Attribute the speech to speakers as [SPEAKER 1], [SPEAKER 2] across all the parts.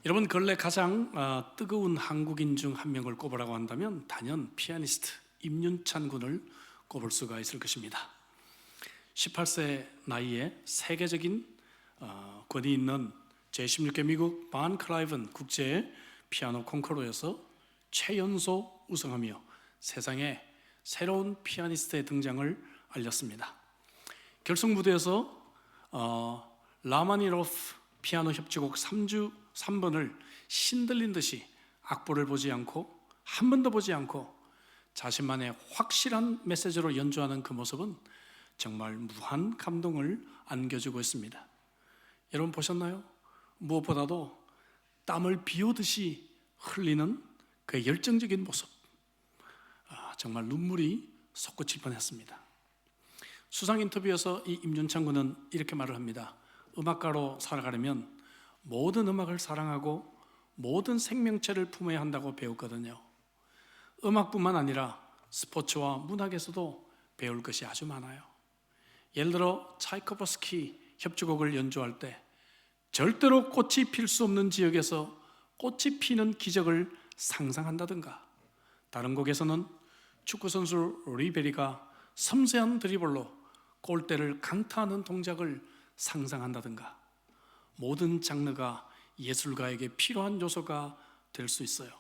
[SPEAKER 1] 여러분, 근래 가장 뜨거운 한국인 중 한 명을 꼽으라고 한다면 단연 피아니스트 임윤찬 군을 꼽을 수가 있을 것입니다. 18세 나이에 세계적인 권위 있는 제16회 미국 반 클라이븐 국제 피아노 콩쿠르에서 최연소 우승하며 세상에 새로운 피아니스트의 등장을 알렸습니다. 결승 무대에서 라마니노프 피아노 협주곡 3번을 신들린 듯이 악보를 보지 않고 한 번도 보지 않고 자신만의 확실한 메시지로 연주하는 그 모습은 정말 무한 감동을 안겨주고 있습니다. 여러분 보셨나요? 무엇보다도 땀을 비오듯이 흘리는 그의 열정적인 모습, 정말 눈물이 솟구칠 뻔했습니다. 수상 인터뷰에서 이 임윤찬 군은 이렇게 말을 합니다. 음악가로 살아가려면 모든 음악을 사랑하고 모든 생명체를 품어야 한다고 배웠거든요. 음악뿐만 아니라 스포츠와 문학에서도 배울 것이 아주 많아요. 예를 들어 차이코프스키 협주곡을 연주할 때 절대로 꽃이 필 수 없는 지역에서 꽃이 피는 기적을 상상한다든가, 다른 곡에서는 축구선수 리베리가 섬세한 드리블로 골대를 강타하는 동작을 상상한다든가, 모든 장르가 예술가에게 필요한 요소가 될 수 있어요.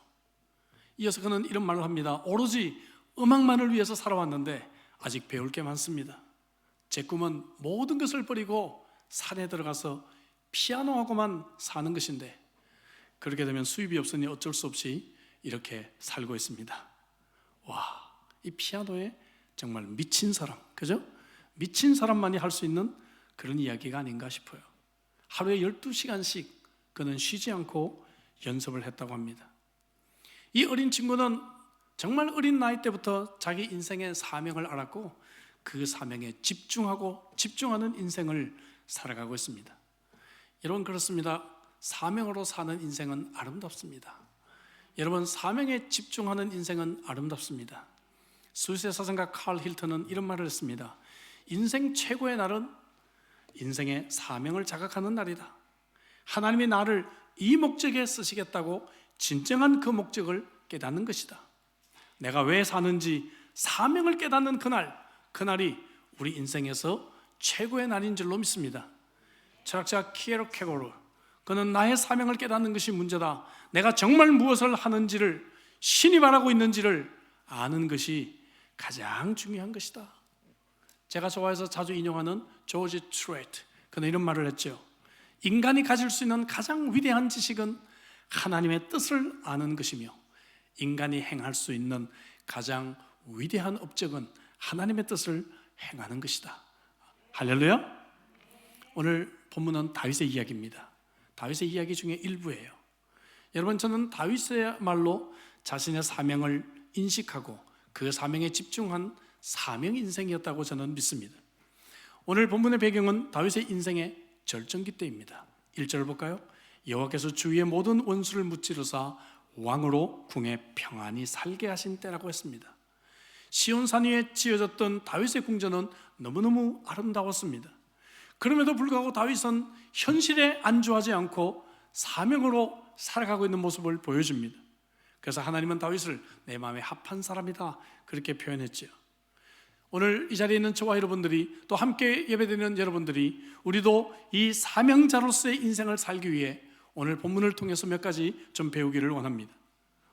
[SPEAKER 1] 이어서 그는 이런 말을 합니다. 오로지 음악만을 위해서 살아왔는데 아직 배울 게 많습니다. 제 꿈은 모든 것을 버리고 산에 들어가서 피아노하고만 사는 것인데 그렇게 되면 수입이 없으니 어쩔 수 없이 이렇게 살고 있습니다. 와, 이 피아노에 정말 미친 사람, 그죠? 미친 사람만이 할 수 있는 그런 이야기가 아닌가 싶어요. 하루에 12시간씩 그는 쉬지 않고 연습을 했다고 합니다. 이 어린 친구는 정말 어린 나이 때부터 자기 인생의 사명을 알았고 그 사명에 집중하는 인생을 살아가고 있습니다. 여러분, 그렇습니다. 사명으로 사는 인생은 아름답습니다. 여러분, 사명에 집중하는 인생은 아름답습니다. 스위스의 사상가 칼 힐튼은 이런 말을 했습니다. 인생 최고의 날은 인생의 사명을 자각하는 날이다. 하나님이 나를 이 목적에 쓰시겠다고 진정한 그 목적을 깨닫는 것이다. 내가 왜 사는지 사명을 깨닫는 그날이 우리 인생에서 최고의 날인 줄로 믿습니다. 철학자 키에로케고르, 그는 나의 사명을 깨닫는 것이 문제다. 내가 정말 무엇을 하는지를, 신이 바라고 있는지를 아는 것이 가장 중요한 것이다. 제가 좋아해서 자주 인용하는 조지 트레이트, 그는 이런 말을 했죠. 인간이 가질 수 있는 가장 위대한 지식은 하나님의 뜻을 아는 것이며 인간이 행할 수 있는 가장 위대한 업적은 하나님의 뜻을 행하는 것이다. 할렐루야. 오늘 본문은 다윗의 이야기입니다. 다윗의 이야기 중에 일부예요. 여러분, 저는 다윗의말로 자신의 사명을 인식하고 그 사명에 집중한 사명 인생이었다고 저는 믿습니다. 오늘 본문의 배경은 다윗의 인생의 절정기 때입니다. 1절을 볼까요? 여호와께서 주위의 모든 원수를 무찌르사 왕으로 궁에 평안히 살게 하신 때라고 했습니다. 시온산 위에 지어졌던 다윗의 궁전은 너무너무 아름다웠습니다. 그럼에도 불구하고 다윗은 현실에 안주하지 않고 사명으로 살아가고 있는 모습을 보여줍니다. 그래서 하나님은 다윗을 내 마음에 합한 사람이다, 그렇게 표현했죠. 오늘 이 자리에 있는 저와 여러분들이, 또 함께 예배드리는 여러분들이, 우리도 이 사명자로서의 인생을 살기 위해 오늘 본문을 통해서 몇 가지 좀 배우기를 원합니다.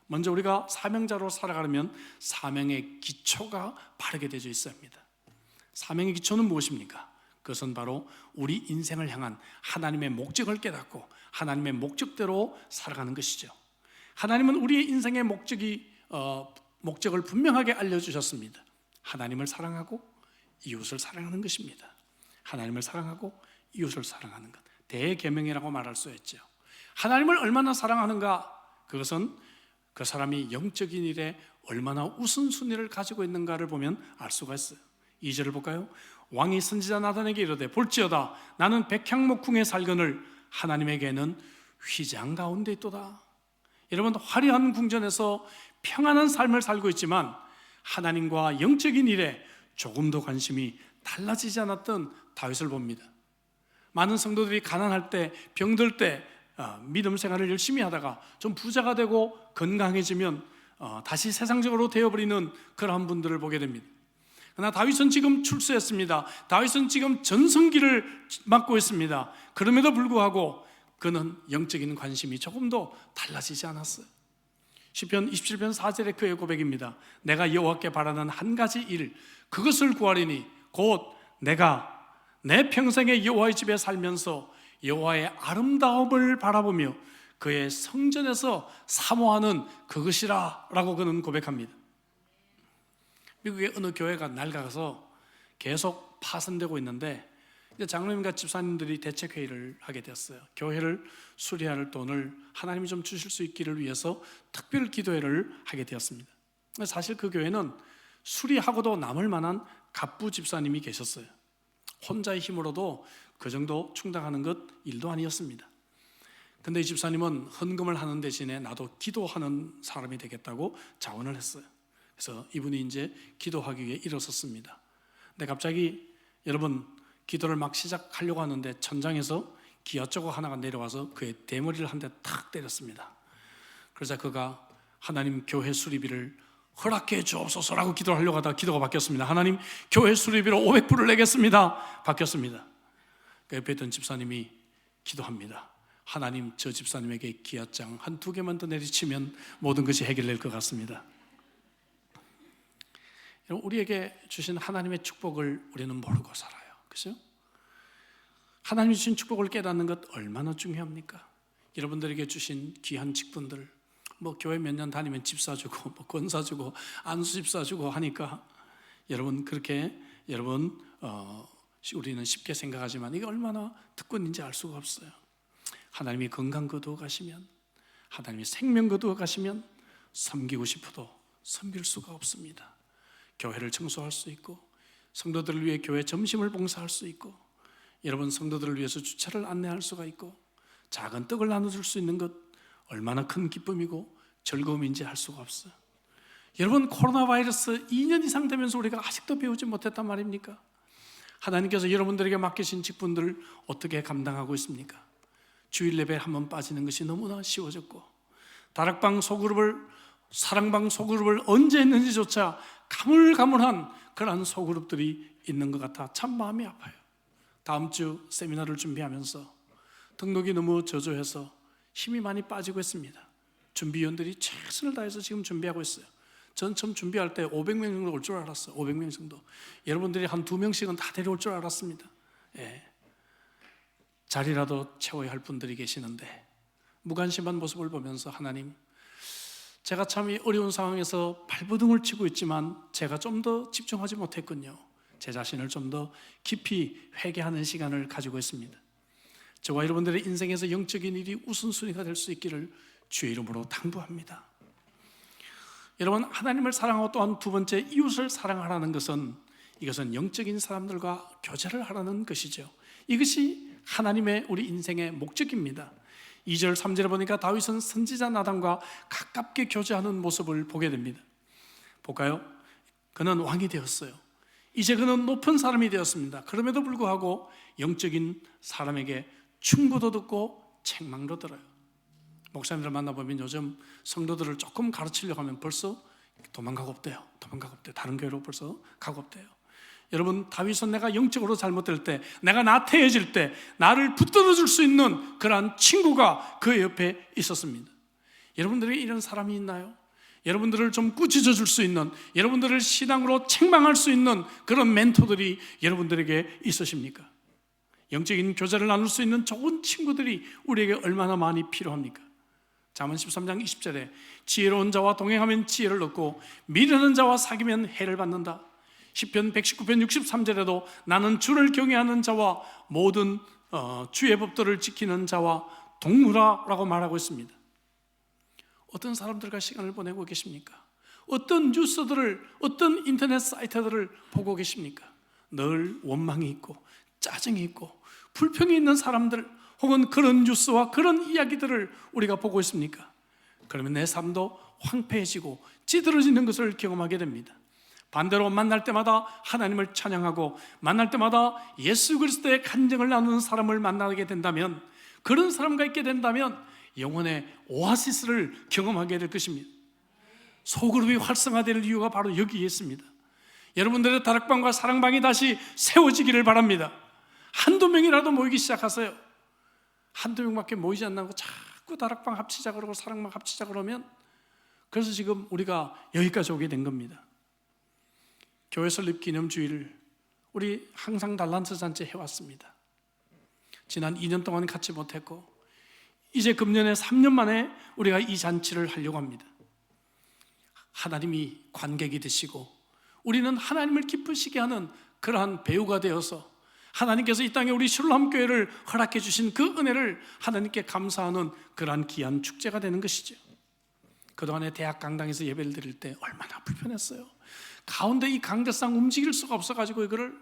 [SPEAKER 1] 먼저 우리가 사명자로 살아가려면 사명의 기초가 바르게 되어 있어야 합니다. 사명의 기초는 무엇입니까? 그것은 바로 우리 인생을 향한 하나님의 목적을 깨닫고 하나님의 목적대로 살아가는 것이죠. 하나님은 우리의 인생의 목적을 분명하게 알려주셨습니다. 하나님을 사랑하고 이웃을 사랑하는 것입니다. 하나님을 사랑하고 이웃을 사랑하는 것, 대계명이라고 말할 수 있죠. 하나님을 얼마나 사랑하는가, 그것은 그 사람이 영적인 일에 얼마나 우선순위를 가지고 있는가를 보면 알 수가 있어요. 2절을 볼까요? 왕이 선지자 나단에게 이르되 볼지어다 나는 백향목궁에 살거늘 하나님에게는 휘장 가운데 있도다. 여러분, 화려한 궁전에서 평안한 삶을 살고 있지만 하나님과 영적인 일에 조금도 관심이 달라지지 않았던 다윗을 봅니다. 많은 성도들이 가난할 때, 병들 때 믿음 생활을 열심히 하다가 좀 부자가 되고 건강해지면 다시 세상적으로 되어버리는 그러한 분들을 보게 됩니다. 그러나 다윗은 지금 출세했습니다. 다윗은 지금 전성기를 맞고 있습니다. 그럼에도 불구하고 그는 영적인 관심이 조금도 달라지지 않았어요. 시편 27편 4절의 그의 고백입니다. 내가 여호와께 바라는 한 가지 일, 그것을 구하리니 곧 내가 내 평생에 여호와의 집에 살면서 여호와의 아름다움을 바라보며 그의 성전에서 사모하는 그것이라 라고 그는 고백합니다. 미국의 어느 교회가 낡아가서 계속 파손되고 있는데 이제 장로님과 집사님들이 대책회의를 하게 되었어요. 교회를 수리할 돈을 하나님이 좀 주실 수 있기를 위해서 특별 기도회를 하게 되었습니다. 사실 그 교회는 수리하고도 남을 만한 갑부 집사님이 계셨어요. 혼자의 힘으로도 그 정도 충당하는 것 일도 아니었습니다. 근데 이 집사님은 헌금을 하는 대신에 나도 기도하는 사람이 되겠다고 자원을 했어요. 그래서 이분이 이제 기도하기 위해 일어섰습니다. 근데 갑자기 여러분 기도를 막 시작하려고 하는데 천장에서 기어쩌고 하나가 내려와서 그의 대머리를 한 대 탁 때렸습니다. 그러자 그가 하나님 교회 수리비를 허락해 주옵소서라고 기도를 하려고 하다가 기도가 바뀌었습니다. 하나님 교회 수리비로 500불을 내겠습니다. 바뀌었습니다. 그 옆에 있던 집사님이 기도합니다. 하나님 저 집사님에게 기아장 한 2개만 더 내리치면 모든 것이 해결될 것 같습니다. 우리에게 주신 하나님의 축복을 우리는 모르고 살아요. 그렇죠? 하나님이 주신 축복을 깨닫는 것 얼마나 중요합니까? 여러분들에게 주신 귀한 직분들, 교회 몇 년 다니면 집 사주고 권 사주고 안수집 사주고 하니까 여러분 그렇게 우리는 쉽게 생각하지만 이게 얼마나 특권인지 알 수가 없어요. 하나님이 건강 거두어 가시면, 하나님이 생명 거두어 가시면 섬기고 싶어도 섬길 수가 없습니다. 교회를 청소할 수 있고 성도들을 위해 교회 점심을 봉사할 수 있고 여러분 성도들을 위해서 주차를 안내할 수가 있고 작은 떡을 나눠줄 수 있는 것 얼마나 큰 기쁨이고 즐거움인지 알 수가 없어요. 여러분 코로나 바이러스 2년 이상 되면서 우리가 아직도 배우지 못했단 말입니까? 하나님께서 여러분들에게 맡기신 직분들을 어떻게 감당하고 있습니까? 주일 예배에 한번 빠지는 것이 너무나 쉬워졌고 다락방 소그룹을 사랑방 소그룹을 언제 했는지조차 가물가물한 그러한 소그룹들이 있는 것 같아 참 마음이 아파요. 다음 주 세미나를 준비하면서 등록이 너무 저조해서 힘이 많이 빠지고 있습니다. 준비위원들이 최선을 다해서 지금 준비하고 있어요. 전 처음 준비할 때 500명 정도 올 줄 알았어요. 500명 정도. 여러분들이 한 2명씩은 다 데려올 줄 알았습니다. 자리라도 채워야 할 분들이 계시는데 무관심한 모습을 보면서 하나님, 제가 참 어려운 상황에서 발버둥을 치고 있지만 제가 좀 더 집중하지 못했군요. 제 자신을 좀 더 깊이 회개하는 시간을 가지고 있습니다. 저와 여러분들의 인생에서 영적인 일이 우선순위가 될 수 있기를 주의 이름으로 당부합니다. 여러분, 하나님을 사랑하고 또한 두 번째 이웃을 사랑하라는 것은 이것은 영적인 사람들과 교제를 하라는 것이죠. 이것이 하나님의 우리 인생의 목적입니다. 2절 3절에 보니까 다윗은 선지자 나단과 가깝게 교제하는 모습을 보게 됩니다. 볼까요? 그는 왕이 되었어요. 이제 그는 높은 사람이 되었습니다. 그럼에도 불구하고 영적인 사람에게 충고도 듣고 책망도 들어요. 목사님들 만나보면 요즘 성도들을 조금 가르치려고 하면 벌써 도망가고 없대요. 다른 교회로 벌써 가고 없대요. 여러분, 다윗은 내가 영적으로 잘못될 때, 내가 나태해질 때 나를 붙들어 줄 수 있는 그러한 친구가 그 옆에 있었습니다. 여러분들에게 이런 사람이 있나요? 여러분들을 좀 꾸짖어 줄 수 있는, 여러분들을 신앙으로 책망할 수 있는 그런 멘토들이 여러분들에게 있으십니까? 영적인 교제를 나눌 수 있는 좋은 친구들이 우리에게 얼마나 많이 필요합니까? 잠언 13장 20절에 지혜로운 자와 동행하면 지혜를 얻고 미련한 자와 사귀면 해를 받는다. 시편 119편 63절에도 나는 주를 경외하는 자와 모든 주의 법도를 지키는 자와 동무라라고 말하고 있습니다. 어떤 사람들과 시간을 보내고 계십니까? 어떤 뉴스들을, 어떤 인터넷 사이트들을 보고 계십니까? 늘 원망이 있고 짜증이 있고 불평이 있는 사람들, 혹은 그런 뉴스와 그런 이야기들을 우리가 보고 있습니까? 그러면 내 삶도 황폐해지고 찌들어지는 것을 경험하게 됩니다. 반대로 만날 때마다 하나님을 찬양하고 만날 때마다 예수 그리스도의 간증을 나누는 사람을 만나게 된다면 그런 사람과 있게 된다면 영혼의 오아시스를 경험하게 될 것입니다. 소그룹이 활성화될 이유가 바로 여기에 있습니다. 여러분들의 다락방과 사랑방이 다시 세워지기를 바랍니다. 한두 명이라도 모이기 시작하세요. 한두 명밖에 모이지 않고 자꾸 다락방 합치자 그러고 사랑방 합치자 그러면, 그래서 지금 우리가 여기까지 오게 된 겁니다. 교회 설립 기념주일 우리 항상 달란트 잔치 해왔습니다. 지난 2년 동안 갖지 못했고 이제 금년에 3년 만에 우리가 이 잔치를 하려고 합니다. 하나님이 관객이 되시고 우리는 하나님을 기쁘시게 하는 그러한 배우가 되어서 하나님께서 이 땅에 우리 슐람교회를 허락해 주신 그 은혜를 하나님께 감사하는 그러한 귀한 축제가 되는 것이죠. 그동안에 대학 강당에서 예배를 드릴 때 얼마나 불편했어요. 가운데 이 강대상 움직일 수가 없어가지고 이거를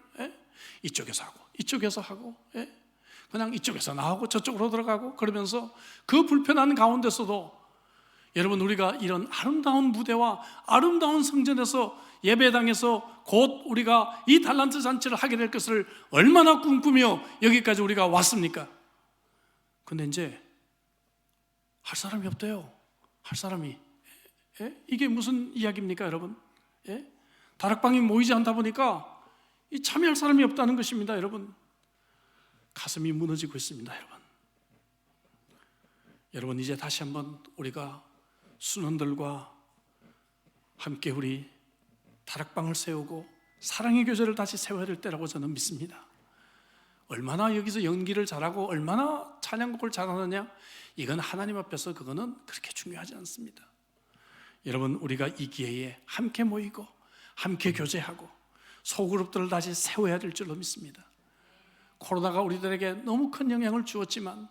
[SPEAKER 1] 이쪽에서 하고 이쪽에서 하고 그냥 이쪽에서 나오고 저쪽으로 들어가고 그러면서 그 불편한 가운데서도 여러분, 우리가 이런 아름다운 무대와 아름다운 성전에서 예배당에서 곧 우리가 이 달란트 잔치를 하게 될 것을 얼마나 꿈꾸며 여기까지 우리가 왔습니까? 근데 이제 할 사람이 없대요. 할 사람이. 이게 무슨 이야기입니까, 여러분? 다락방이 모이지 않다 보니까 이 참여할 사람이 없다는 것입니다, 여러분. 가슴이 무너지고 있습니다, 여러분. 여러분, 이제 다시 한번 우리가 순원들과 함께 우리 다락방을 세우고 사랑의 교제를 다시 세워야 될 때라고 저는 믿습니다. 얼마나 여기서 연기를 잘하고 얼마나 찬양곡을 잘하느냐, 이건 하나님 앞에서 그거는 그렇게 중요하지 않습니다. 여러분, 우리가 이 기회에 함께 모이고 함께 교제하고 소그룹들을 다시 세워야 될 줄로 믿습니다. 코로나가 우리들에게 너무 큰 영향을 주었지만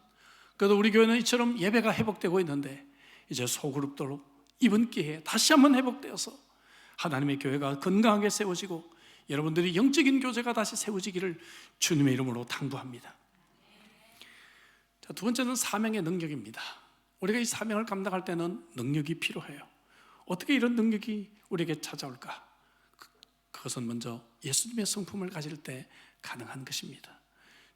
[SPEAKER 1] 그래도 우리 교회는 이처럼 예배가 회복되고 있는데 이제 소그룹들로 이번 기회에 다시 한번 회복되어서 하나님의 교회가 건강하게 세워지고 여러분들이 영적인 교제가 다시 세워지기를 주님의 이름으로 당부합니다. 자, 두 번째는 사명의 능력입니다. 우리가 이 사명을 감당할 때는 능력이 필요해요. 어떻게 이런 능력이 우리에게 찾아올까? 그것은 먼저 예수님의 성품을 가질 때 가능한 것입니다.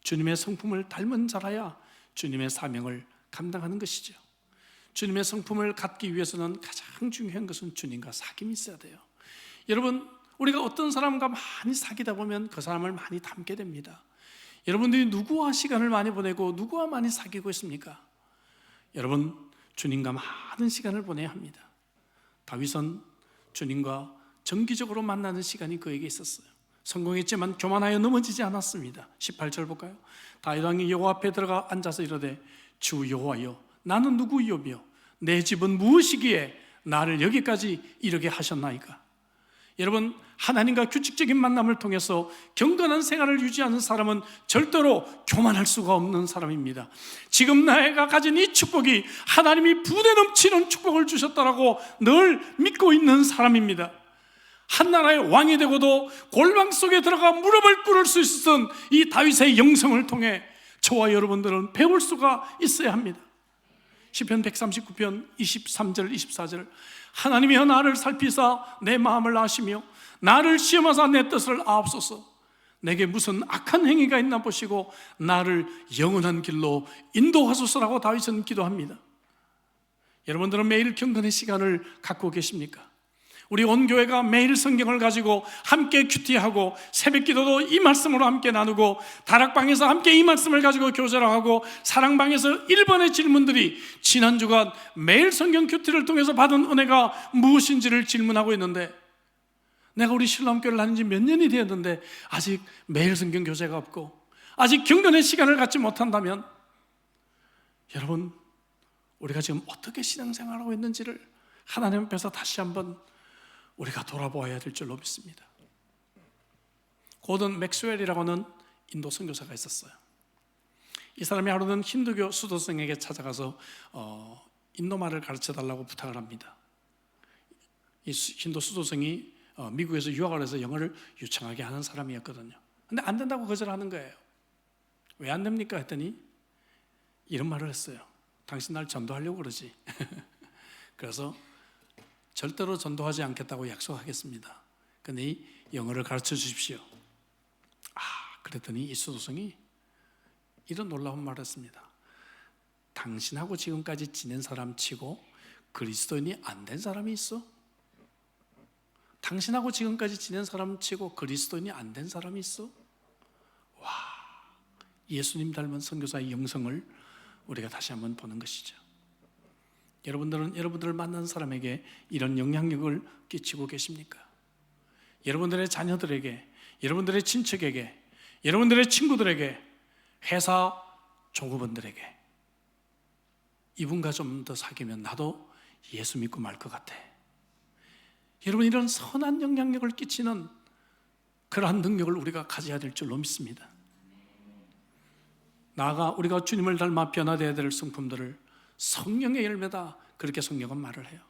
[SPEAKER 1] 주님의 성품을 닮은 자라야 주님의 사명을 감당하는 것이죠. 주님의 성품을 갖기 위해서는 가장 중요한 것은 주님과 사귐이 있어야 돼요. 여러분, 우리가 어떤 사람과 많이 사귀다 보면 그 사람을 많이 닮게 됩니다. 여러분들이 누구와 시간을 많이 보내고 누구와 많이 사귀고 있습니까? 여러분, 주님과 많은 시간을 보내야 합니다. 다윗은 주님과 정기적으로 만나는 시간이 그에게 있었어요. 성공했지만 교만하여 넘어지지 않았습니다. 18절 볼까요? 다윗 왕이 여호와 앞에 들어가 앉아서 이르되 주 여호와여, 나는 누구이오며 내 집은 무엇이기에 나를 여기까지 이르게 하셨나이까? 여러분, 하나님과 규칙적인 만남을 통해서 경건한 생활을 유지하는 사람은 절대로 교만할 수가 없는 사람입니다. 지금 내가 가진 이 축복이 하나님이 부대 넘치는 축복을 주셨다라고 늘 믿고 있는 사람입니다. 한 나라의 왕이 되고도 골방 속에 들어가 무릎을 꿇을 수 있었던 이 다윗의 영성을 통해 저와 여러분들은 배울 수가 있어야 합니다. 시편 139편 23절 24절 하나님이여 나를 살피사 내 마음을 아시며 나를 시험하사 내 뜻을 아옵소서. 내게 무슨 악한 행위가 있나 보시고 나를 영원한 길로 인도하소서라고 다윗은 기도합니다. 여러분들은 매일 경건의 시간을 갖고 계십니까? 우리 온 교회가 매일 성경을 가지고 함께 큐티하고 새벽 기도도 이 말씀으로 함께 나누고 다락방에서 함께 이 말씀을 가지고 교제를 하고 사랑방에서 1번의 질문들이 지난 주간 매일 성경 큐티를 통해서 받은 은혜가 무엇인지를 질문하고 있는데, 내가 우리 신랑교회를 다닌 지 몇 년이 되었는데 아직 매일 성경 교제가 없고 아직 경건의 시간을 갖지 못한다면, 여러분, 우리가 지금 어떻게 신앙생활하고 있는지를 하나님 앞에서 다시 한번 우리가 돌아보아야 될 줄로 믿습니다. 고든 맥스웰이라고 하는 인도 선교사가 있었어요. 이 사람이 하루는 힌두교 수도승에게 찾아가서 인도말을 가르쳐달라고 부탁을 합니다. 이 힌두 수도승이 미국에서 유학을 해서 영어를 유창하게 하는 사람이었거든요. 근데 안 된다고 거절하는 거예요. 왜 안 됩니까? 했더니 이런 말을 했어요. 당신 날 전도하려고 그러지. 그래서 절대로 전도하지 않겠다고 약속하겠습니다. 근데 이 영어를 가르쳐 주십시오. 그랬더니 이 수도승이 이런 놀라운 말을 했습니다. 당신하고 지금까지 지낸 사람 치고 그리스도인이 안 된 사람이 있어? 당신하고 지금까지 지낸 사람 치고 그리스도인이 안 된 사람이 있어? 와, 예수님 닮은 선교사의 영성을 우리가 다시 한번 보는 것이죠. 여러분들은 여러분들을 만난 사람에게 이런 영향력을 끼치고 계십니까? 여러분들의 자녀들에게, 여러분들의 친척에게, 여러분들의 친구들에게, 회사 종업원들에게 이분과 좀 더 사귀면 나도 예수 믿고 말 것 같아. 여러분, 이런 선한 영향력을 끼치는 그러한 능력을 우리가 가져야 될 줄로 믿습니다. 나아가 우리가 주님을 닮아 변화되어야 될 성품들을 성령의 열매다, 그렇게 성경은 말을 해요.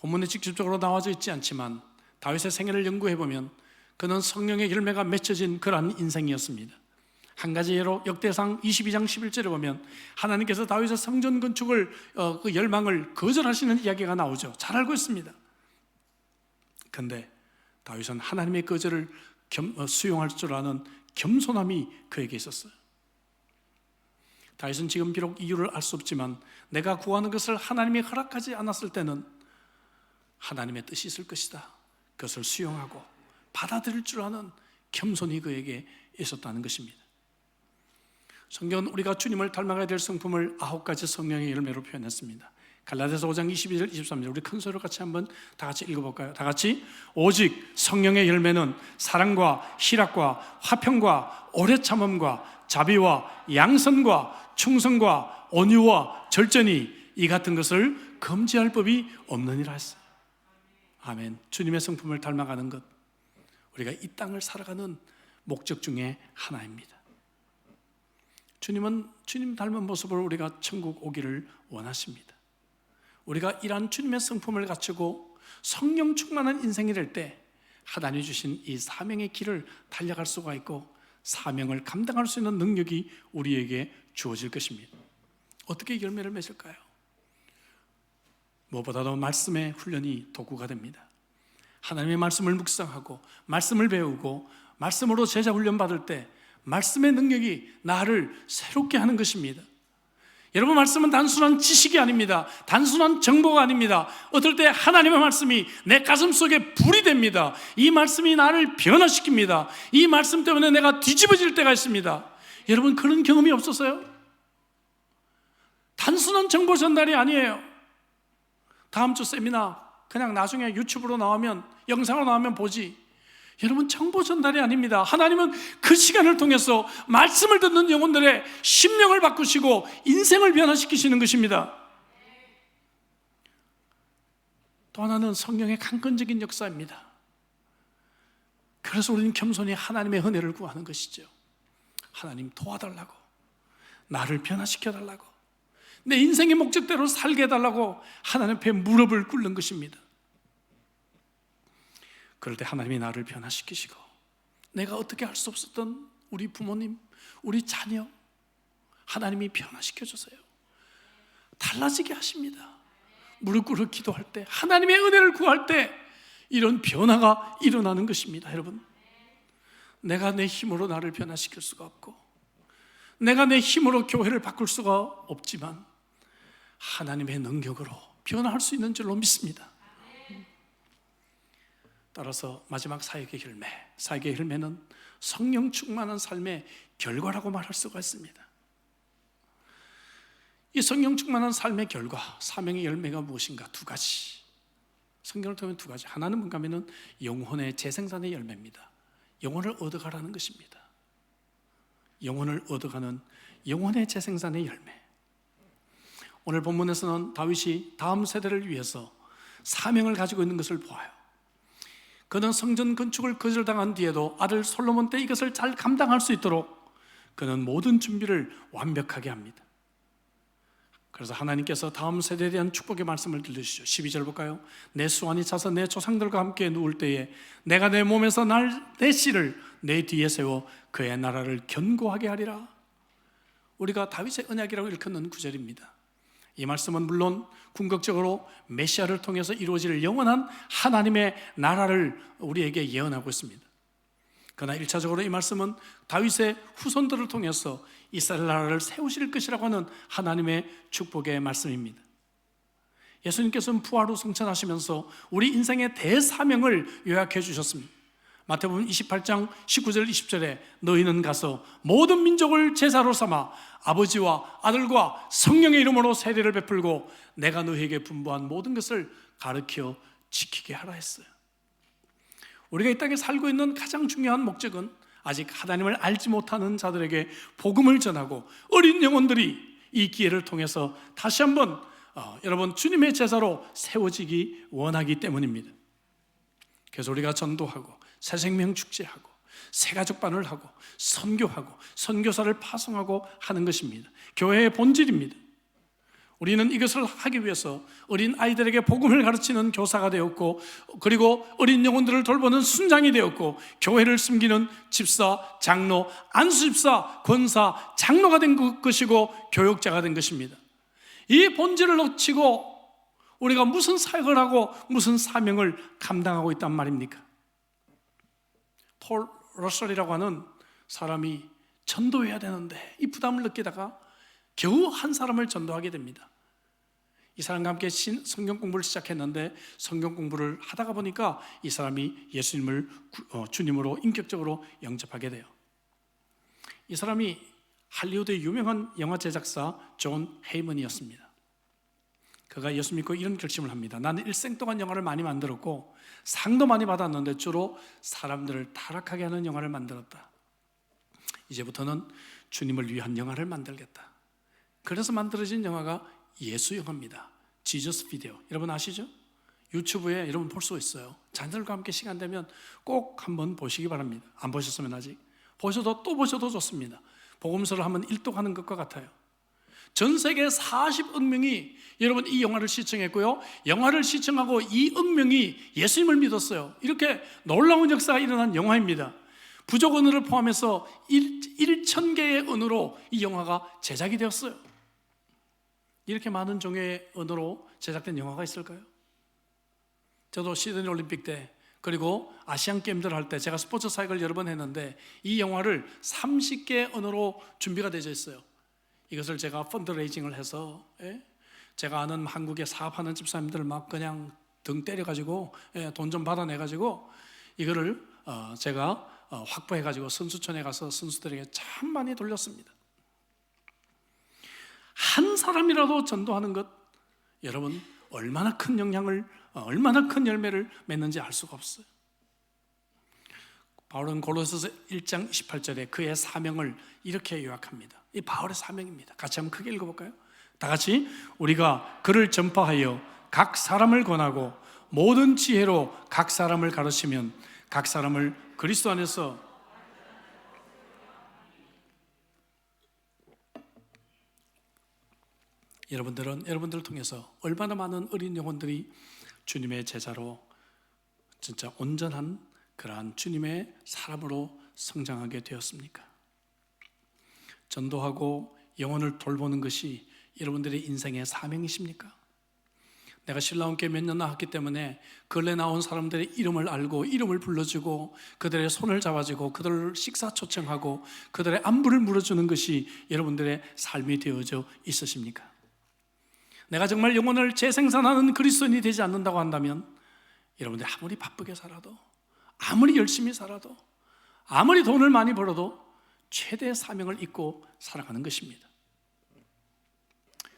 [SPEAKER 1] 본문에 직접적으로 나와져 있지 않지만 다윗의 생애를 연구해보면 그는 성령의 열매가 맺혀진 그러한 인생이었습니다. 한 가지 예로 역대상 22장 11절에 보면 하나님께서 다윗의 성전 건축을 그 열망을 거절하시는 이야기가 나오죠. 잘 알고 있습니다. 그런데 다윗은 하나님의 거절을 수용할 줄 아는 겸손함이 그에게 있었어요. 다윗은 지금 비록 이유를 알 수 없지만 내가 구하는 것을 하나님이 허락하지 않았을 때는 하나님의 뜻이 있을 것이다, 그것을 수용하고 받아들일 줄 아는 겸손이 그에게 있었다는 것입니다. 성경은 우리가 주님을 닮아가야 될 성품을 9가지 성령의 열매로 표현했습니다. 갈라디아서 5장 22절 23절 우리 큰 소리로 같이 한번 다 같이 읽어볼까요? 다 같이. 오직 성령의 열매는 사랑과 희락과 화평과 오래 참음과 자비와 양선과 충성과 온유와 절제니 이 같은 것을 금지할 법이 없느니라 했어요. 아멘. 주님의 성품을 닮아가는 것, 우리가 이 땅을 살아가는 목적 중에 하나입니다. 주님은 주님 닮은 모습으로 우리가 천국 오기를 원하십니다. 우리가 이러한 주님의 성품을 갖추고 성령 충만한 인생이 될 때 하나님이 주신 이 사명의 길을 달려갈 수가 있고 사명을 감당할 수 있는 능력이 우리에게 주어질 것입니다. 어떻게 열매를 맺을까요? 무엇보다도 말씀의 훈련이 도구가 됩니다. 하나님의 말씀을 묵상하고 말씀을 배우고 말씀으로 제자 훈련 받을 때 말씀의 능력이 나를 새롭게 하는 것입니다. 여러분, 말씀은 단순한 지식이 아닙니다. 단순한 정보가 아닙니다. 어떨 때 하나님의 말씀이 내 가슴 속에 불이 됩니다. 이 말씀이 나를 변화시킵니다. 이 말씀 때문에 내가 뒤집어질 때가 있습니다. 여러분, 그런 경험이 없었어요? 단순한 정보 전달이 아니에요. 다음 주 세미나 그냥 나중에 유튜브로 나오면, 영상으로 나오면 보지. 여러분, 정보 전달이 아닙니다. 하나님은 그 시간을 통해서 말씀을 듣는 영혼들의 심령을 바꾸시고 인생을 변화시키시는 것입니다. 또 하나는 성령의 강건적인 역사입니다. 그래서 우리는 겸손히 하나님의 은혜를 구하는 것이죠. 하나님 도와달라고, 나를 변화시켜달라고, 내 인생의 목적대로 살게 해달라고 하나님 앞에 무릎을 꿇는 것입니다. 그럴 때 하나님이 나를 변화시키시고 내가 어떻게 할 수 없었던 우리 부모님, 우리 자녀 하나님이 변화시켜 주세요. 달라지게 하십니다. 무릎 꿇어 기도할 때, 하나님의 은혜를 구할 때 이런 변화가 일어나는 것입니다. 여러분, 내가 내 힘으로 나를 변화시킬 수가 없고 내가 내 힘으로 교회를 바꿀 수가 없지만 하나님의 능력으로 변화할 수 있는 줄로 믿습니다. 따라서 마지막 사역의 열매, 사역의 열매는 성령 충만한 삶의 결과라고 말할 수가 있습니다. 이 성령 충만한 삶의 결과, 사명의 열매가 무엇인가? 2가지. 성경을 통하면 2가지. 하나는 뭔가 하면은 영혼의 재생산의 열매입니다. 영혼을 얻어가라는 것입니다. 영혼을 얻어가는 영혼의 재생산의 열매. 오늘 본문에서는 다윗이 다음 세대를 위해서 사명을 가지고 있는 것을 보아요. 그는 성전 건축을 거절당한 뒤에도 아들 솔로몬 때 이것을 잘 감당할 수 있도록 그는 모든 준비를 완벽하게 합니다. 그래서 하나님께서 다음 세대에 대한 축복의 말씀을 들려주시죠. 12절 볼까요? 내 수완이 차서 내 조상들과 함께 누울 때에 내가 내 몸에서 내 씨를 내 뒤에 세워 그의 나라를 견고하게 하리라. 우리가 다윗의 언약이라고 일컫는 구절입니다. 이 말씀은 물론 궁극적으로 메시아를 통해서 이루어질 영원한 하나님의 나라를 우리에게 예언하고 있습니다. 그러나 1차적으로 이 말씀은 다윗의 후손들을 통해서 이스라엘 나라를 세우실 것이라고 하는 하나님의 축복의 말씀입니다. 예수님께서는 부활 후 승천하시면서 우리 인생의 대사명을 요약해 주셨습니다. 마태복음 28장 19절 20절에 너희는 가서 모든 민족을 제사로 삼아 아버지와 아들과 성령의 이름으로 세례를 베풀고 내가 너희에게 분부한 모든 것을 가르쳐 지키게 하라 했어요. 우리가 이 땅에 살고 있는 가장 중요한 목적은 아직 하나님을 알지 못하는 자들에게 복음을 전하고 어린 영혼들이 이 기회를 통해서 다시 한번 여러분 주님의 제자로 세워지기 원하기 때문입니다. 그래서 우리가 전도하고 새생명 축제하고 새가족반을 하고 선교하고 선교사를 파송하고 하는 것입니다. 교회의 본질입니다. 우리는 이것을 하기 위해서 어린 아이들에게 복음을 가르치는 교사가 되었고, 그리고 어린 영혼들을 돌보는 순장이 되었고, 교회를 섬기는 집사, 장로, 안수집사, 권사, 장로가 된 것이고 교육자가 된 것입니다. 이 본질을 놓치고 우리가 무슨 사역을 하고 무슨 사명을 감당하고 있단 말입니까? 폴 러셀이라고 하는 사람이 전도해야 되는데 이 부담을 느끼다가 겨우 한 사람을 전도하게 됩니다. 이 사람과 함께 성경 공부를 시작했는데 성경 공부를 하다가 보니까 이 사람이 예수님을 주님으로 인격적으로 영접하게 돼요. 이 사람이 할리우드의 유명한 영화 제작사 존 헤이먼이었습니다. 그가 예수 믿고 이런 결심을 합니다. 나는 일생 동안 영화를 많이 만들었고 상도 많이 받았는데 주로 사람들을 타락하게 하는 영화를 만들었다. 이제부터는 주님을 위한 영화를 만들겠다. 그래서 만들어진 영화가 예수 영화입니다. 지저스 비디오. 여러분 아시죠? 유튜브에 여러분 볼 수 있어요. 자녀들과 함께 시간 되면 꼭 한번 보시기 바랍니다. 안 보셨으면 아직 보셔도 또 보셔도 좋습니다. 복음서를 한번 일독하는 것과 같아요. 전 세계 40억 명이 여러분 이 영화를 시청했고요, 영화를 시청하고 2억 명이 예수님을 믿었어요. 이렇게 놀라운 역사가 일어난 영화입니다. 부족 언어를 포함해서 1,000개의 언어로 이 영화가 제작이 되었어요. 이렇게 많은 종의 언어로 제작된 영화가 있을까요? 저도 시드니 올림픽 때 그리고 아시안 게임들 할 때 제가 스포츠 사역을 여러 번 했는데 이 영화를 30개 언어로 준비가 되어 있어요. 이것을 제가 펀드레이징을 해서 제가 아는 한국에 사업하는 집사님들 막 그냥 등 때려가지고 돈 좀 받아내가지고 이거를 제가 확보해가지고 선수촌에 가서 선수들에게 참 많이 돌렸습니다. 한 사람이라도 전도하는 것, 여러분 얼마나 큰 영향을, 얼마나 큰 열매를 맺는지 알 수가 없어요. 바울은 골로새서 1장 28절에 그의 사명을 이렇게 요약합니다. 이 바울의 사명입니다. 같이 한번 크게 읽어볼까요? 다 같이 우리가 그를 전파하여 각 사람을 권하고 모든 지혜로 각 사람을 가르치면 각 사람을 그리스도 안에서 여러분들을 통해서 얼마나 많은 어린 영혼들이 주님의 제자로 진짜 온전한 그러한 주님의 사람으로 성장하게 되었습니까? 전도하고 영혼을 돌보는 것이 여러분들의 인생의 사명이십니까? 내가 신라원교회 몇 년 나왔기 때문에 근래 나온 사람들의 이름을 알고 이름을 불러주고 그들의 손을 잡아주고 그들을 식사 초청하고 그들의 안부를 물어주는 것이 여러분들의 삶이 되어져 있으십니까? 내가 정말 영혼을 재생산하는 그리스도인이 되지 않는다고 한다면 여러분들이 아무리 바쁘게 살아도, 아무리 열심히 살아도, 아무리 돈을 많이 벌어도 최대의 사명을 잊고 살아가는 것입니다.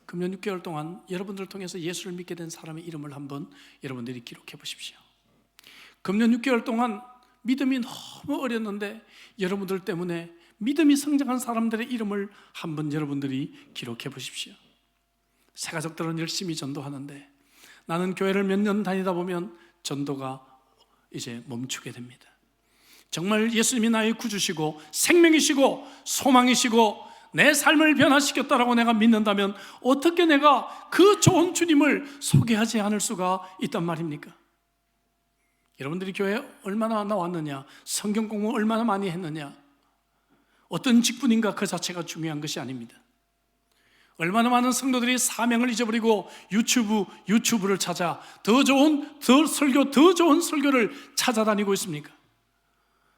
[SPEAKER 1] 금년 6개월 동안 여러분들을 통해서 예수를 믿게 된 사람의 이름을 한번 여러분들이 기록해 보십시오. 금년 6개월 동안 믿음이 너무 어렸는데 여러분들 때문에 믿음이 성장한 사람들의 이름을 한번 여러분들이 기록해 보십시오. 새 가족들은 열심히 전도하는데 나는 교회를 몇 년 다니다 보면 전도가 이제 멈추게 됩니다. 정말 예수님이 나의 구주시고 생명이시고 소망이시고 내 삶을 변화시켰다라고 내가 믿는다면 어떻게 내가 그 좋은 주님을 소개하지 않을 수가 있단 말입니까? 여러분들이 교회에 얼마나 나왔느냐, 성경 공부 얼마나 많이 했느냐, 어떤 직분인가 그 자체가 중요한 것이 아닙니다. 얼마나 많은 성도들이 사명을 잊어버리고 유튜브를 찾아 더 좋은 설교를 찾아다니고 있습니까?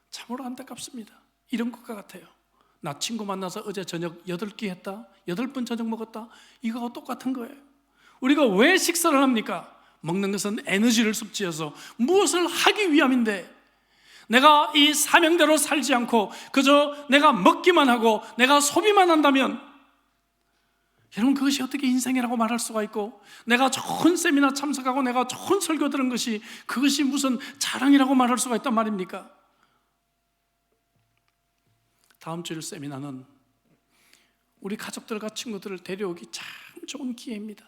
[SPEAKER 1] 참으로 안타깝습니다. 이런 것과 같아요. 나 친구 만나서 어제 저녁 8끼 했다, 8번 저녁 먹었다, 이거하고 똑같은 거예요. 우리가 왜 식사를 합니까? 먹는 것은 에너지를 섭취해서 무엇을 하기 위함인데, 내가 이 사명대로 살지 않고 그저 내가 먹기만 하고 내가 소비만 한다면, 여러분, 그것이 어떻게 인생이라고 말할 수가 있고, 내가 좋은 세미나 참석하고 내가 좋은 설교 들은 것이 그것이 무슨 자랑이라고 말할 수가 있단 말입니까? 다음 주일 세미나는 우리 가족들과 친구들을 데려오기 참 좋은 기회입니다.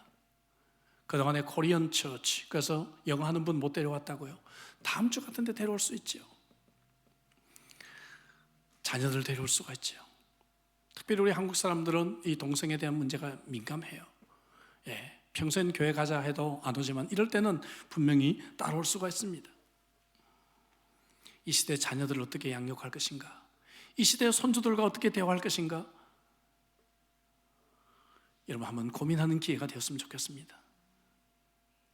[SPEAKER 1] 그동안에 코리안 처치, 그래서 영어 하는 분 못 데려왔다고요? 다음 주 같은 데 데려올 수 있죠. 자녀들 데려올 수가 있죠. 특별히 우리 한국 사람들은 이 동성에 대한 문제가 민감해요. 평소엔 교회 가자 해도 안 오지만 이럴 때는 분명히 따라올 수가 있습니다. 이 시대 자녀들을 어떻게 양육할 것인가? 이 시대의 손주들과 어떻게 대화할 것인가? 여러분, 한번 고민하는 기회가 되었으면 좋겠습니다.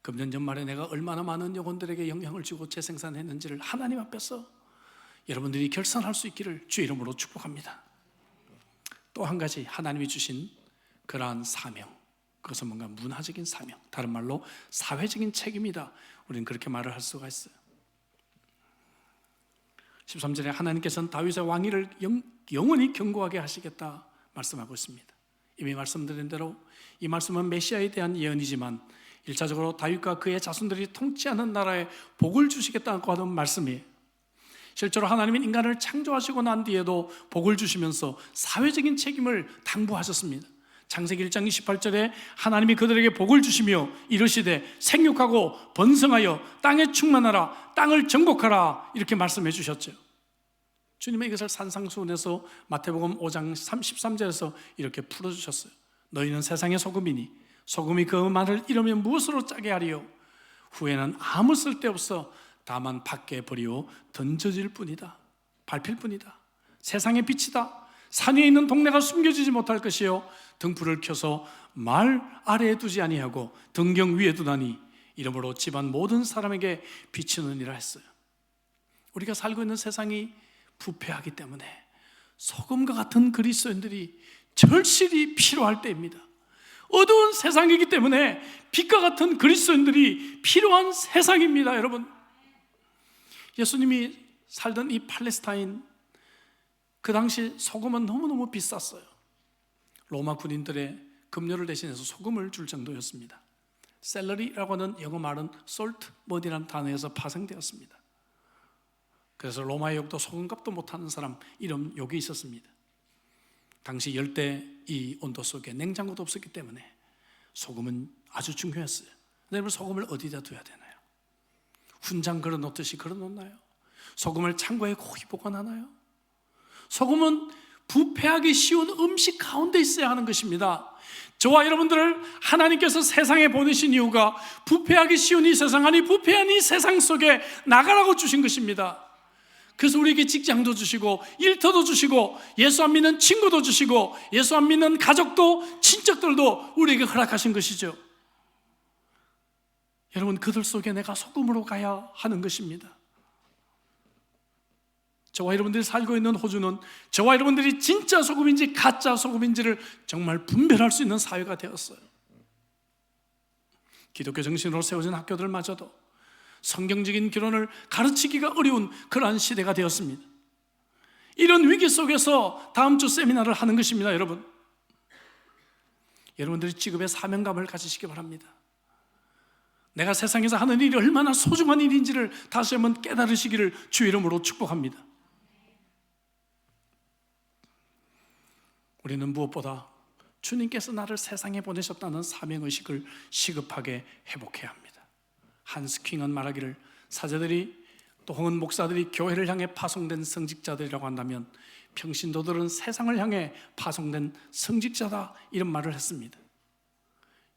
[SPEAKER 1] 금년 연말에 내가 얼마나 많은 영혼들에게 영향을 주고 재생산했는지를 하나님 앞에서 여러분들이 결산할 수 있기를 주의 이름으로 축복합니다. 또 한 가지, 하나님이 주신 그러한 사명, 그것은 뭔가 문화적인 사명, 다른 말로 사회적인 책임이다. 우리는 그렇게 말을 할 수가 있어요. 13절에 하나님께서는 다윗의 왕위를 영원히 견고하게 하시겠다 말씀하고 있습니다. 이미 말씀드린 대로 이 말씀은 메시아에 대한 예언이지만 1차적으로 다윗과 그의 자손들이 통치하는 나라에 복을 주시겠다고 하는 말씀이에요. 실제로 하나님은 인간을 창조하시고 난 뒤에도 복을 주시면서 사회적인 책임을 당부하셨습니다. 창세기 1장 28절에 하나님이 그들에게 복을 주시며 이르시되 생육하고 번성하여 땅에 충만하라, 땅을 정복하라, 이렇게 말씀해 주셨죠. 주님의 이것을 산상수훈에서 마태복음 5장 13절에서 이렇게 풀어주셨어요. 너희는 세상의 소금이니 소금이 그 말을 잃으면 무엇으로 짜게 하리요? 후에는 아무 쓸데없어 다만 밖에 버리어 던져질 뿐이다, 밟힐 뿐이다. 세상의 빛이다. 산 위에 있는 동네가 숨겨지지 못할 것이요 등불을 켜서 말 아래에 두지 아니하고 등경 위에 두나니 이러므로 집안 모든 사람에게 비치느니라 했어요. 우리가 살고 있는 세상이 부패하기 때문에 소금과 같은 그리스도인들이 절실히 필요할 때입니다. 어두운 세상이기 때문에 빛과 같은 그리스도인들이 필요한 세상입니다. 여러분, 예수님이 살던 이 팔레스타인, 그 당시 소금은 너무너무 비쌌어요. 로마 군인들의 급료를 대신해서 소금을 줄 정도였습니다. 셀러리라고 하는 영어 말은 salt money라는 단어에서 파생되었습니다. 그래서 로마의 욕도 소금값도 못하는 사람, 이런 욕이 있었습니다. 당시 열대 이 온도 속에 냉장고도 없었기 때문에 소금은 아주 중요했어요. 여러분, 소금을 어디다 둬야 되나요? 훈장 걸어놓듯이 걸어놓나요? 소금을 창고에 고이 보관하나요? 소금은 부패하기 쉬운 음식 가운데 있어야 하는 것입니다. 저와 여러분들을 하나님께서 세상에 보내신 이유가 부패하기 쉬운 이 세상, 아니 부패한 이 세상 속에 나가라고 주신 것입니다. 그래서 우리에게 직장도 주시고 일터도 주시고 예수 안 믿는 친구도 주시고 예수 안 믿는 가족도 친척들도 우리에게 허락하신 것이죠. 여러분, 그들 속에 내가 소금으로 가야 하는 것입니다. 저와 여러분들이 살고 있는 호주는 저와 여러분들이 진짜 소금인지 가짜 소금인지를 정말 분별할 수 있는 사회가 되었어요. 기독교 정신으로 세워진 학교들마저도 성경적인 결혼을 가르치기가 어려운 그러한 시대가 되었습니다. 이런 위기 속에서 다음 주 세미나를 하는 것입니다. 여러분들이 직업의 사명감을 가지시기 바랍니다. 내가 세상에서 하는 일이 얼마나 소중한 일인지를 다시 한번 깨달으시기를 주 이름으로 축복합니다. 우리는 무엇보다 주님께서 나를 세상에 보내셨다는 사명의식을 시급하게 회복해야 합니다. 한스 킹은 말하기를, 사제들이 또 혹은 목사들이 교회를 향해 파송된 성직자들이라고 한다면 평신도들은 세상을 향해 파송된 성직자다, 이런 말을 했습니다.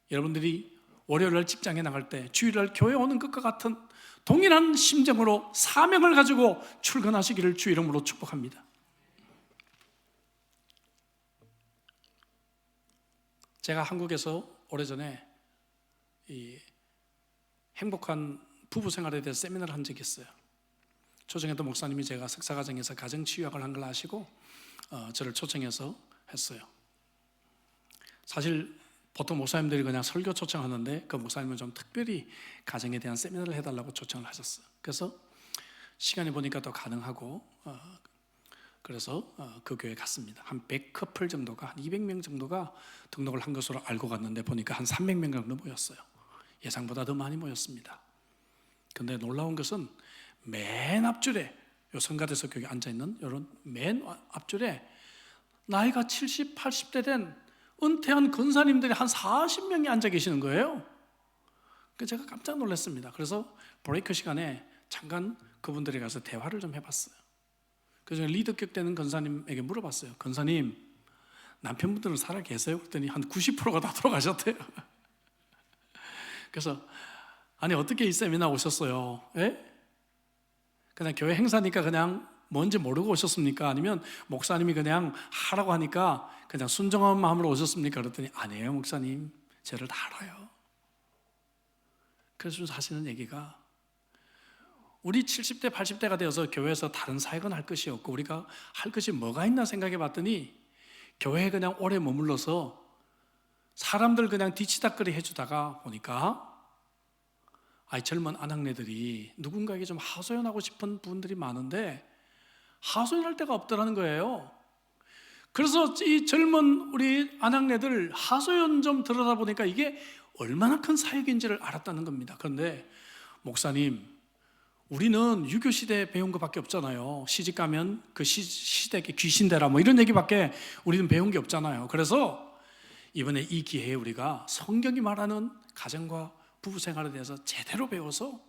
[SPEAKER 1] 여러분들이 월요일날 직장에 나갈 때 주일날 교회 오는 것과 같은 동일한 심정으로 사명을 가지고 출근하시기를 주 이름으로 축복합니다. 제가 한국에서 오래전에 이 행복한 부부 생활에 대해서 세미나를 한 적이 있어요. 조정혜도 목사님이 제가 석사과정에서 가정치유학을 한 걸 아시고 저를 초청해서 했어요. 사실 보통 목사님들이 그냥 설교 초청하는데 그 목사님은 좀 특별히 가정에 대한 세미나를 해달라고 초청을 하셨어요. 그래서 시간이 보니까 또 가능하고 그래서 그 교회에 갔습니다. 한 100커플 정도가, 한 200명 정도가 등록을 한 것으로 알고 갔는데 보니까 한 300명 정도 모였어요. 예상보다 더 많이 모였습니다. 근데 놀라운 것은 맨 앞줄에, 요 성가대서 교육에 앉아있는 이런 맨 앞줄에 나이가 70, 80대 된 은퇴한 권사님들이 한 40명이 앉아 계시는 거예요. 그래서 제가 깜짝 놀랐습니다. 그래서 브레이크 시간에 잠깐 그분들이 가서 대화를 좀 해봤어요. 그래서 리더격 되는 권사님에게 물어봤어요. 권사님, 남편분들은 살아 계세요? 그랬더니 한 90%가 다 돌아가셨대요. 그래서 아니 어떻게 이 세미나 오셨어요? 예? 그냥 교회 행사니까 그냥 뭔지 모르고 오셨습니까? 아니면 목사님이 그냥 하라고 하니까 그냥 순종한 마음으로 오셨습니까? 그랬더니 아니에요 목사님, 저를 다 알아요. 그래서 하시는 얘기가 우리 70대 80대가 되어서 교회에서 다른 사역은 할 것이 없고 우리가 할 것이 뭐가 있나 생각해 봤더니 교회에 그냥 오래 머물러서 사람들 그냥 뒤치다거리 해주다가 보니까 젊은 아낙네들이 누군가에게 좀 하소연하고 싶은 분들이 많은데 하소연할 데가 없더라는 거예요. 그래서 이 젊은 우리 아낙네들 하소연 좀 들여다보니까 이게 얼마나 큰 사역인지를 알았다는 겁니다. 그런데 목사님, 우리는 유교시대에 배운 것밖에 없잖아요. 시집가면 그 시댁에 귀신되라 뭐 이런 얘기밖에 우리는 배운 게 없잖아요. 그래서 이번에 이 기회에 우리가 성경이 말하는 가정과 부부 생활에 대해서 제대로 배워서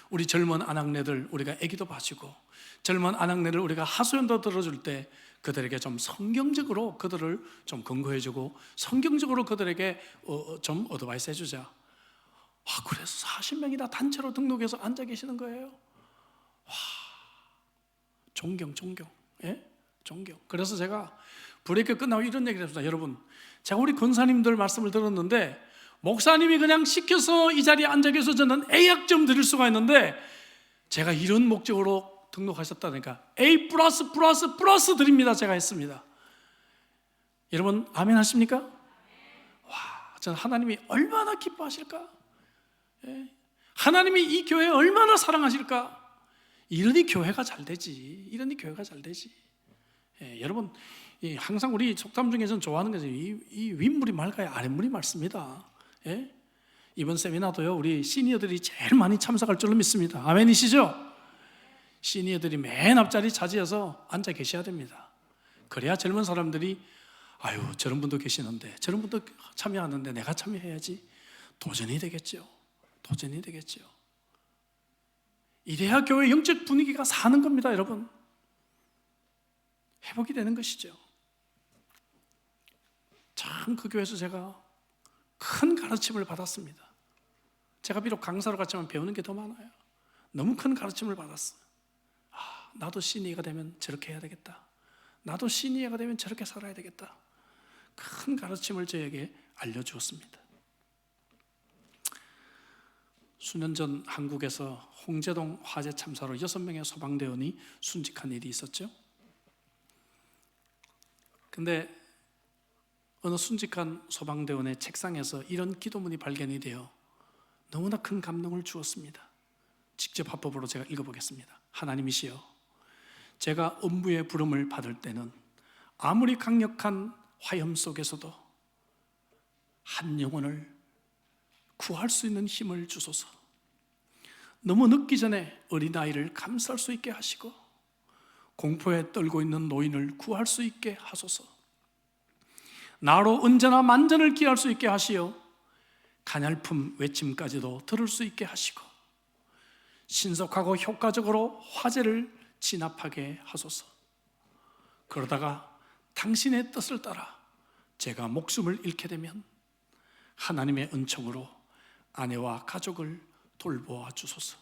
[SPEAKER 1] 우리 젊은 아낙네들 우리가 애기도 봐주고 젊은 아낙네를 우리가 하소연도 들어줄 때 그들에게 좀 성경적으로 그들을 좀 근거해주고 성경적으로 그들에게 좀 어드바이스 해주자. 그래서 40명이나 단체로 등록해서 앉아 계시는 거예요. 존경, 예? 존경. 그래서 제가 브레이크 끝나고 이런 얘기를 했습니다. 여러분, 제가 우리 권사님들 말씀을 들었는데 목사님이 그냥 시켜서 이 자리에 앉아 계셔서 저는 A학 점 드릴 수가 있는데 제가 이런 목적으로 등록하셨다니까 A+++ 드립니다. 제가 했습니다. 여러분 아멘 하십니까? 저는 하나님이 얼마나 기뻐하실까? 예? 하나님이 이 교회 얼마나 사랑하실까? 이러니 교회가 잘 되지. 예, 여러분 항상 우리 속담 중에서는 좋아하는 것이 이 윗물이 맑아야 아랫물이 맑습니다. 예? 이번 세미나도요 우리 시니어들이 제일 많이 참석할 줄로 믿습니다. 아멘이시죠? 시니어들이 맨 앞자리 차지해서 앉아 계셔야 됩니다. 그래야 젊은 사람들이 저런 분도 계시는데 저런 분도 참여하는데 내가 참여해야지. 도전이 되겠죠. 이래야 교회 영적 분위기가 사는 겁니다. 여러분, 회복이 되는 것이죠. 참 그 교회에서 제가 큰 가르침을 받았습니다. 제가 비록 강사로 갔지만 배우는 게 더 많아요. 너무 큰 가르침을 받았어요. 나도 시니어가 되면 저렇게 해야 되겠다. 나도 시니어가 되면 저렇게 살아야 되겠다. 큰 가르침을 저에게 알려주었습니다. 수년 전 한국에서 홍제동 화재 참사로 6명의 소방대원이 순직한 일이 있었죠. 근데 어느 순직한 소방대원의 책상에서 이런 기도문이 발견이 되어 너무나 큰 감동을 주었습니다. 직접 합법으로 제가 읽어보겠습니다. 하나님이시여, 제가 음부의 부름을 받을 때는 아무리 강력한 화염 속에서도 한 영혼을 구할 수 있는 힘을 주소서. 너무 늦기 전에 어린아이를 감쌀 수 있게 하시고 공포에 떨고 있는 노인을 구할 수 있게 하소서. 나로 언제나 만전을 기할 수 있게 하시어 가냘품 외침까지도 들을 수 있게 하시고 신속하고 효과적으로 화재를 진압하게 하소서. 그러다가 당신의 뜻을 따라 제가 목숨을 잃게 되면 하나님의 은총으로 아내와 가족을 돌보아 주소서.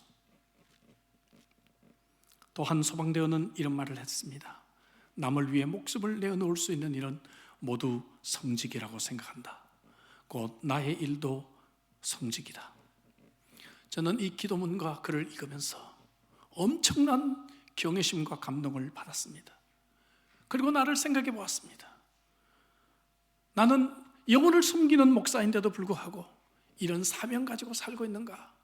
[SPEAKER 1] 또 한 소방대원은 이런 말을 했습니다. 남을 위해 목숨을 내어놓을 수 있는 일은 모두 성직이라고 생각한다. 곧 나의 일도 성직이다. 저는 이 기도문과 글을 읽으면서 엄청난 경외심과 감동을 받았습니다. 그리고 나를 생각해 보았습니다. 나는 영혼을 숨기는 목사인데도 불구하고 이런 사명 가지고 살고 있는가?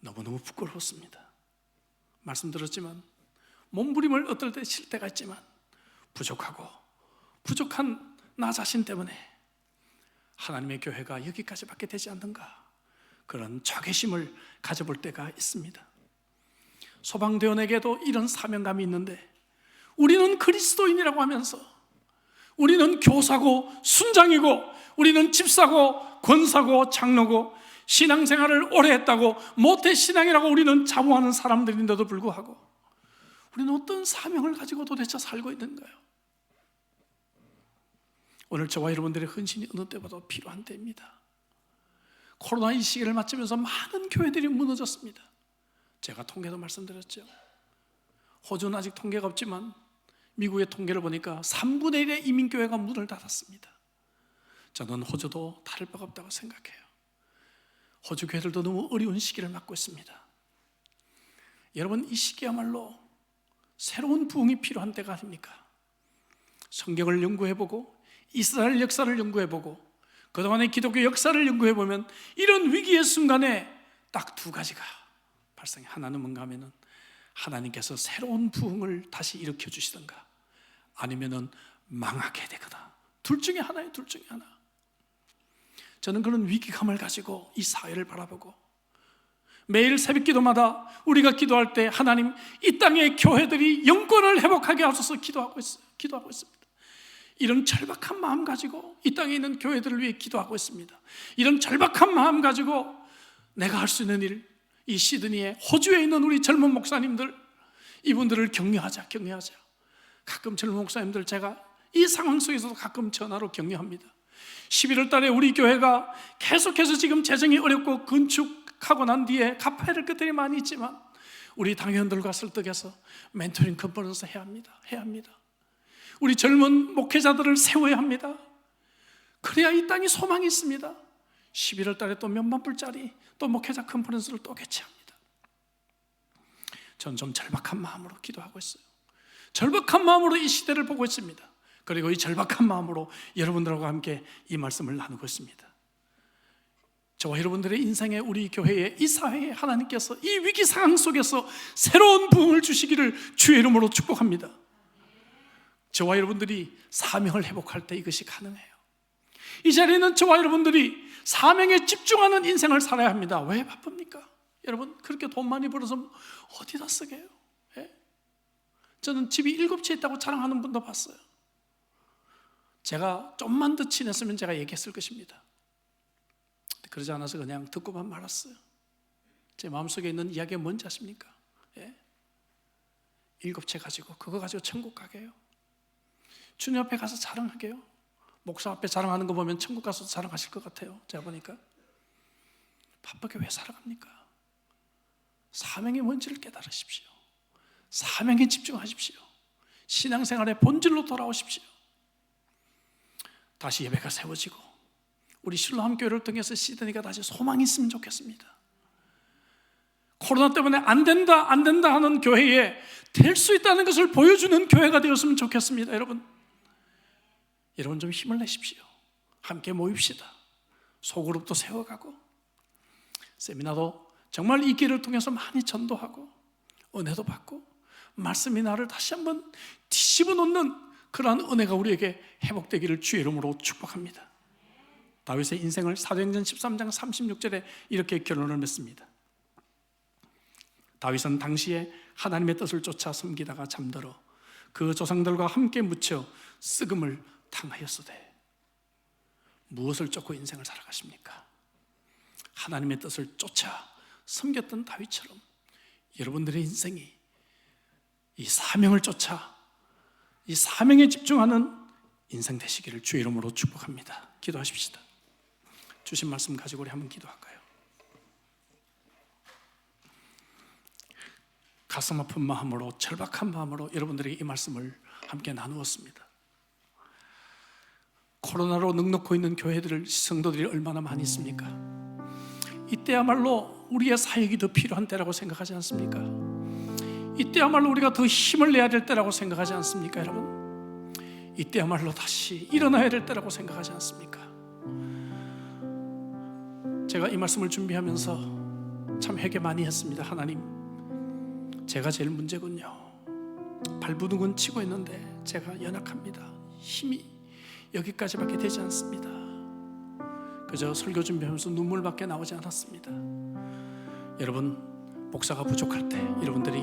[SPEAKER 1] 너무너무 부끄러웠습니다. 말씀드렸지만 몸부림을 얻을 때 쉴 때가 있지만 부족한 나 자신 때문에 하나님의 교회가 여기까지밖에 되지 않는가? 그런 자괴심을 가져볼 때가 있습니다. 소방대원에게도 이런 사명감이 있는데 우리는 그리스도인이라고 하면서 우리는 교사고 순장이고 우리는 집사고 권사고 장로고 신앙생활을 오래 했다고 모태신앙이라고 우리는 자부하는 사람들인데도 불구하고 우리는 어떤 사명을 가지고 도대체 살고 있는가요? 오늘 저와 여러분들의 헌신이 어느 때보다 필요한 때입니다. 코로나 이 시기를 맞으면서 많은 교회들이 무너졌습니다. 제가 통계도 말씀드렸죠. 호주는 아직 통계가 없지만 미국의 통계를 보니까 3분의 1의 이민교회가 문을 닫았습니다. 저는 호주도 다를 바가 없다고 생각해요. 호주 교회들도 너무 어려운 시기를 맞고 있습니다. 여러분, 이 시기야말로 새로운 부흥이 필요한 때가 아닙니까? 성경을 연구해보고 이스라엘 역사를 연구해보고 그동안의 기독교 역사를 연구해보면 이런 위기의 순간에 딱 두 가지가 발생해. 하나는 뭔가 하면은 하나님께서 새로운 부흥을 다시 일으켜 주시던가 아니면은 망하게 되거나, 둘 중에 하나예요. 둘 중에 하나. 저는 그런 위기감을 가지고 이 사회를 바라보고 매일 새벽 기도마다 우리가 기도할 때 하나님, 이 땅의 교회들이 영권을 회복하게 하소서 기도하고 있습니다. 이런 절박한 마음 가지고 이 땅에 있는 교회들을 위해 기도하고 있습니다. 이런 절박한 마음 가지고 내가 할 수 있는 일, 이 시드니에 호주에 있는 우리 젊은 목사님들, 이분들을 격려하자. 가끔 젊은 목사님들 제가 이 상황 속에서도 가끔 전화로 격려합니다. 11월 달에 우리 교회가 계속해서 지금 재정이 어렵고 건축하고 난 뒤에 갚아야 될 것들이 많이 있지만 우리 당회원들과 설득해서 멘토링 컨퍼런스 해야 합니다. 우리 젊은 목회자들을 세워야 합니다. 그래야 이 땅이 소망이 있습니다. 11월 달에 또 몇만 불짜리 또 목회자 컨퍼런스를 또 개최합니다. 전 좀 절박한 마음으로 기도하고 있어요. 절박한 마음으로 이 시대를 보고 있습니다. 그리고 이 절박한 마음으로 여러분들과 함께 이 말씀을 나누고 있습니다. 저와 여러분들의 인생에, 우리 교회에, 이 사회에 하나님께서 이 위기 상황 속에서 새로운 부흥을 주시기를 주의 이름으로 축복합니다. 저와 여러분들이 사명을 회복할 때 이것이 가능해요. 이 자리에는 저와 여러분들이 사명에 집중하는 인생을 살아야 합니다. 왜 바쁩니까? 여러분, 그렇게 돈 많이 벌어서 어디다 쓰게요? 예? 저는 집이 7채 있다고 자랑하는 분도 봤어요. 제가 좀만 더 친했으면 제가 얘기했을 것입니다. 그러지 않아서 그냥 듣고만 말았어요. 제 마음속에 있는 이야기가 뭔지 아십니까? 예? 7채 가지고 그거 가지고 천국 가게요. 주님 앞에 가서 자랑하게요. 목사 앞에 자랑하는 거 보면 천국 가서 자랑하실 것 같아요. 제가 보니까. 바쁘게 왜 살아갑니까? 사명이 뭔지를 깨달으십시오. 사명에 집중하십시오. 신앙생활의 본질로 돌아오십시오. 다시 예배가 세워지고 우리 실로암 교회를 통해서 시드니가 다시 소망이 있으면 좋겠습니다. 코로나 때문에 안 된다 하는 교회에 될 수 있다는 것을 보여주는 교회가 되었으면 좋겠습니다. 여러분 좀 힘을 내십시오. 함께 모입시다. 소그룹도 세워가고 세미나도 정말 이 길을 통해서 많이 전도하고 은혜도 받고 말씀이 나를 다시 한번 뒤집어 놓는 그러한 은혜가 우리에게 회복되기를 주의 이름으로 축복합니다. 다윗의 인생을 사도행전 13장 36절에 이렇게 결론을 맺습니다. 다윗은 당시에 하나님의 뜻을 쫓아 섬기다가 잠들어 그 조상들과 함께 묻혀 썩음을 당하였으되. 무엇을 쫓고 인생을 살아가십니까? 하나님의 뜻을 쫓아 섬겼던 다윗처럼 여러분들의 인생이 이 사명을 쫓아 이 사명에 집중하는 인생 되시기를 주의 이름으로 축복합니다. 기도하십시다. 주신 말씀 가지고 우리 한번 기도할까요? 가슴 아픈 마음으로, 절박한 마음으로 여러분들에게 이 말씀을 함께 나누었습니다. 코로나로 넉넉고 있는 교회들, 성도들이 얼마나 많이 있습니까? 이때야말로 우리의 사역이 더 필요한 때라고 생각하지 않습니까? 이때야말로 우리가 더 힘을 내야 될 때라고 생각하지 않습니까, 여러분? 이때야말로 다시 일어나야 될 때라고 생각하지 않습니까? 제가 이 말씀을 준비하면서 참 회개 많이 했습니다. 하나님, 제가 제일 문제군요. 발부둥은 치고 있는데 제가 연약합니다. 힘이 여기까지밖에 되지 않습니다. 그저 설교 준비하면서 눈물밖에 나오지 않았습니다. 여러분, 목사가 부족할 때 여러분들이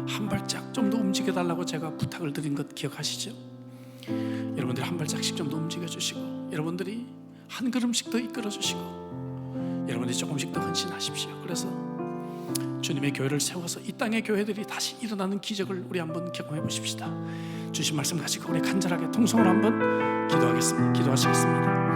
[SPEAKER 1] 한 발짝 좀 더 움직여 달라고 제가 부탁을 드린 것 기억하시죠? 여러분들이 한 발짝씩 좀 더 움직여 주시고, 여러분들이 한 걸음씩 더 이끌어 주시고, 여러분들이 조금씩 더 헌신하십시오. 그래서 주님의 교회를 세워서 이 땅의 교회들이 다시 일어나는 기적을 우리 한번 경험해 보십시다. 주신 말씀 가지고 우리 간절하게 통성을 한번 기도하시겠습니다.